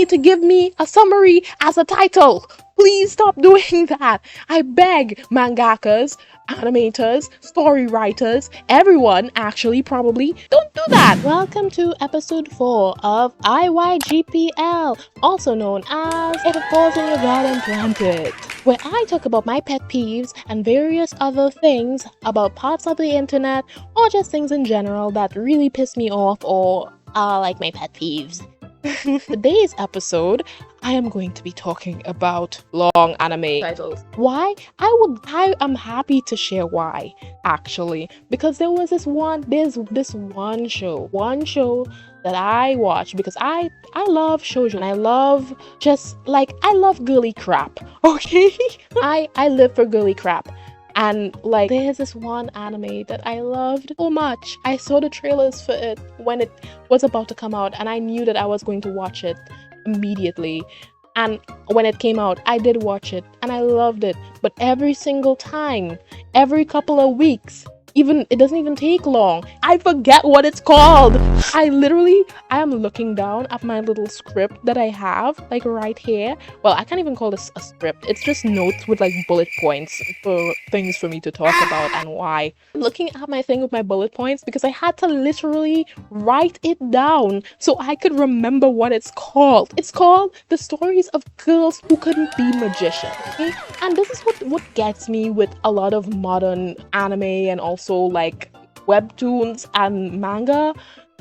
need to give me a summary as a title. Please stop doing that. I beg, mangakas, animators, story writers, everyone actually probably, don't do that. Welcome to episode 4 of IYGPL, also known as If It Falls in Your Garden, Plant It, where I talk about my pet peeves and various other things about parts of the internet or just things in general that really piss me off or are like my pet peeves. Today's episode, I am going to be talking about long anime titles. Why? I am happy to share why, actually, because there's this one show that I watch because I love shoujo and I love I love girly crap. Okay? I live for girly crap. And like, there's this one anime that I loved so much. I saw the trailers for it when it was about to come out, and I knew that I was going to watch it immediately. And when it came out, I did watch it, and I loved it. But every single time, every couple of weeks, it doesn't even take long, I forget what it's called. I am looking down at my little script that I have, like right here. Well, I can't even call this a script. It's just notes with like bullet points for things for me to talk about and why. I'm looking at my thing with my bullet points because I had to literally write it down so I could remember what it's called. It's called The Stories of Girls Who Couldn't Be Magicians. Okay? And this is what gets me with a lot of modern anime and also like webtoons and manga.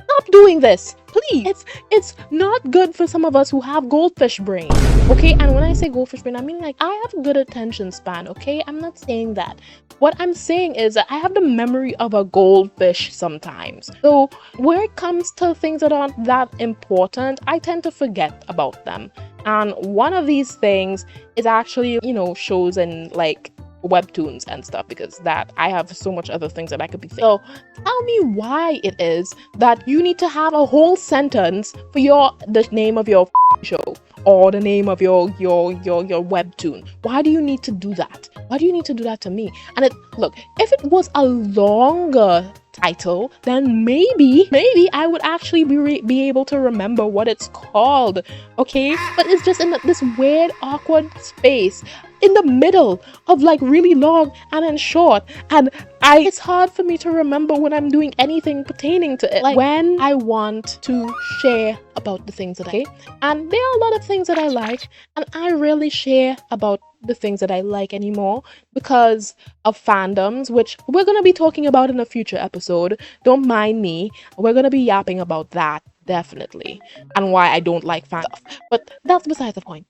Stop doing this, please. It's not good for some of us who have goldfish brain, okay? And when I say goldfish brain, I mean like I have good attention span, okay? I'm not saying that. What I'm saying is that I have the memory of a goldfish sometimes. So when it comes to things that aren't that important, I tend to forget about them. And one of these things is actually, shows and like webtoons and stuff, because that I have so much other things that I could be saying. So tell me why it is that you need to have a whole sentence for the name of your show or the name of your webtoon. Why do you need to do that? Why do you need to do that to me? And look, if it was a longer title, then maybe I would actually be able to remember what it's called, okay? But it's just in this weird, awkward space in the middle of like really long and then short, and it's hard for me to remember when I'm doing anything pertaining to it. Like when I want to share about the things that and there are a lot of things that I like, and I rarely share about the things that I like anymore because of fandoms, which we're going to be talking about in a future episode. Don't mind me. We're going to be yapping about that, definitely, and why I don't like fan stuff. But that's besides the point.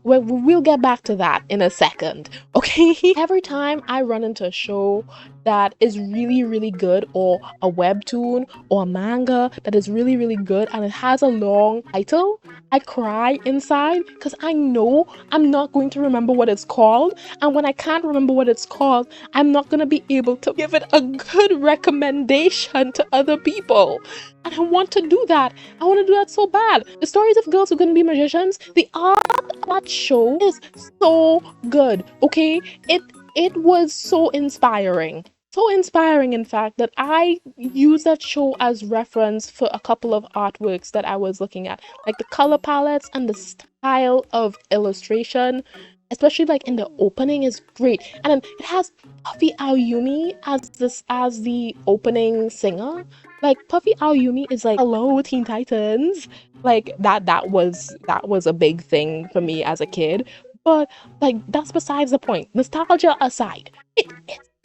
We'll get back to that in a second, okay? Every time I run into a show that is really, really good, or a webtoon or a manga that is really, really good and it has a long title, I cry inside because I know I'm not going to remember what it's called, and when I can't remember what it's called, I'm not going to be able to give it a good recommendation to other people. And I want to do that. I want to do that so bad. The Stories of Girls Who Couldn't Be Magicians, the art of that show is so good, okay? It was so inspiring. So inspiring, in fact, that I use that show as reference for a couple of artworks that I was looking at. Like the color palettes and the style of illustration, especially like in the opening, is great. And then it has Puffy Aoyumi as the opening singer. Like Puffy Aoyumi is like, hello Teen Titans. Like that was a big thing for me as a kid. But like that's besides the point. Nostalgia aside, it's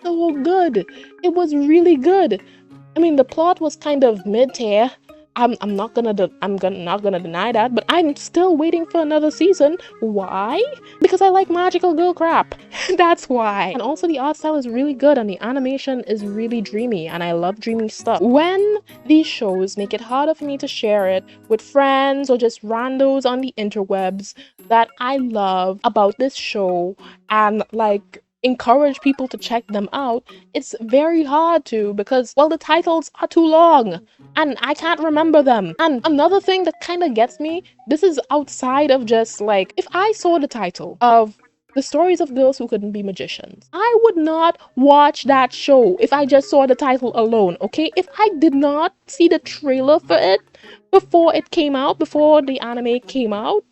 so good. It was really good. I mean, the plot was kind of mid-tier. I'm not gonna deny that, but I'm still waiting for another season. Why? Because I like magical girl crap. That's why. And also the art style is really good and the animation is really dreamy, and I love dreamy stuff. When these shows make it harder for me to share it with friends or just randos on the interwebs that I love about this show and like encourage people to check them out, it's very hard to, because, well, the titles are too long and I can't remember them. And another thing that kind of gets me, this is outside of just like, if I saw the title of The Stories of Girls Who Couldn't Be Magicians, I would not watch that show if I just saw the title alone, okay? If I did not see the trailer for it before it came out, before the anime came out,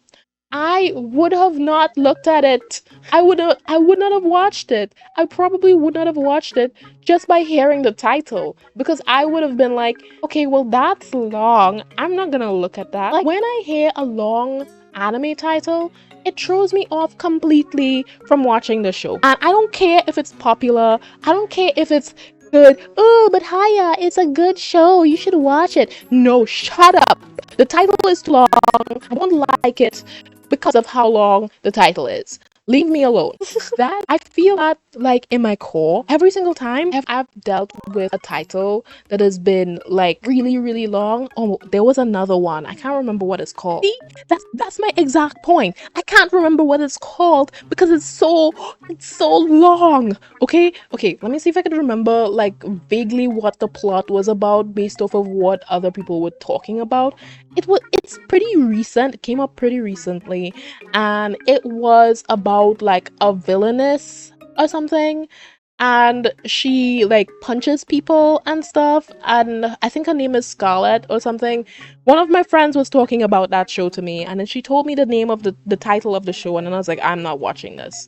I would have not looked at it. I would not have watched it. I probably would not have watched it just by hearing the title because I would have been like, okay, well that's long. I'm not gonna look at that. Like when I hear a long anime title, it throws me off completely from watching the show. And I don't care if it's popular. I don't care if it's good. Oh, but Haya, it's a good show. You should watch it. No, shut up. The title is too long. I don't like it because of how long the title is. Leave me alone. That I feel that like in my core, every single time I've dealt with a title that has been like really, really long. Oh, there was another one. I can't remember what it's called. See, that's my exact point. I can't remember what it's called because it's so long. Okay, let me see if I can remember like vaguely what the plot was about based off of what other people were talking about. It's pretty recent. It came up pretty recently, and it was about like a villainess or something, and she like punches people and stuff, and I think her name is Scarlet or something. One of my friends was talking about that show to me, and then she told me the name of the title of the show, and then I was like, I'm not watching this.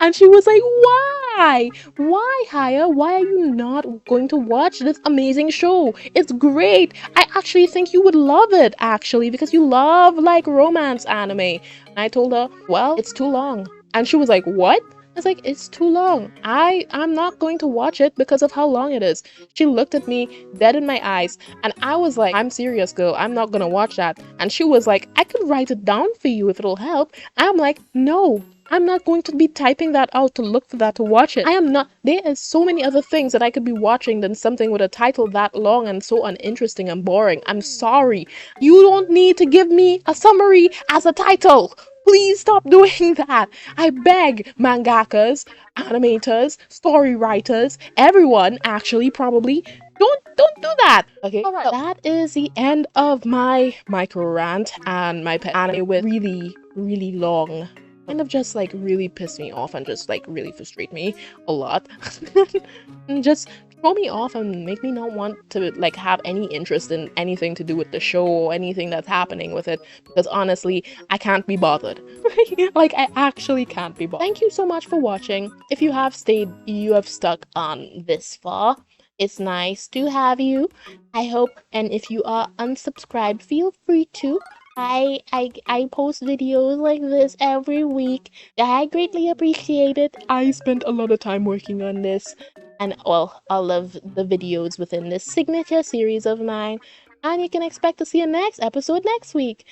And she was like, why? Why, Haya? Why are you not going to watch this amazing show? It's great. I actually think you would love it, actually, because you love, like, romance anime. And I told her, well, it's too long. And she was like, what? I was like, it's too long. I'm not going to watch it because of how long it is. She looked at me dead in my eyes, and I was like, I'm serious, girl. I'm not gonna watch that. And she was like, I could write it down for you if it'll help. I'm like, no. I'm not going to be typing that out to look for that to watch it. I am not. There is so many other things that I could be watching than something with a title that long and so uninteresting and boring. I'm sorry. You don't need to give me a summary as a title. Please stop doing that. I beg mangakas, animators, story writers, everyone actually probably don't do that. Okay. All right. That is the end of my micro rant and my pet anime with really long kind of just like really piss me off and just like really frustrate me a lot. And just throw me off and make me not want to like have any interest in anything to do with the show or anything that's happening with it, because honestly I can't be bothered. Like I actually can't be bothered. Thank you so much for watching. If you have stayed, you have stuck on this far, it's nice to have you. I hope, and if you are unsubscribed, feel free to. I post videos like this every week. I greatly appreciate it. I spent a lot of time working on this, and well, all of the videos within this signature series of mine. And you can expect to see a next episode next week.